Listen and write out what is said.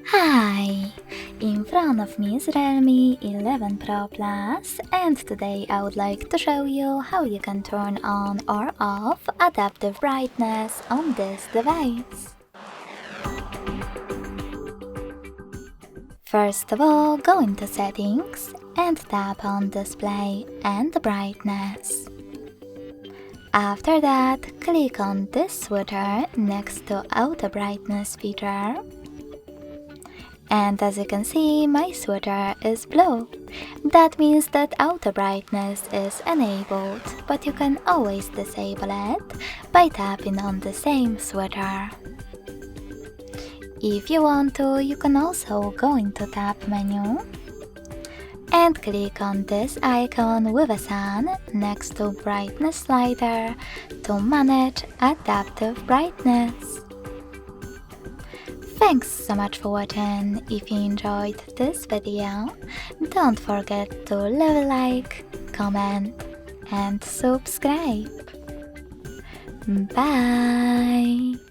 Hi! In front of me is Realme 11 Pro Plus, and today I would like to show you how you can turn on or off adaptive brightness on this device. First of all, go into Settings and tap on Display and Brightness. After that, click on this switcher next to Auto Brightness feature. And as you can see, my switcher is blue. That means that auto brightness is enabled, but you can always disable it by tapping on the same switcher. If you want to, you can also go into Tap menu and click on this icon with a sun next to Brightness slider to manage adaptive brightness. Thanks so much for watching. If you enjoyed this video, don't forget to leave a like, comment and subscribe. Bye!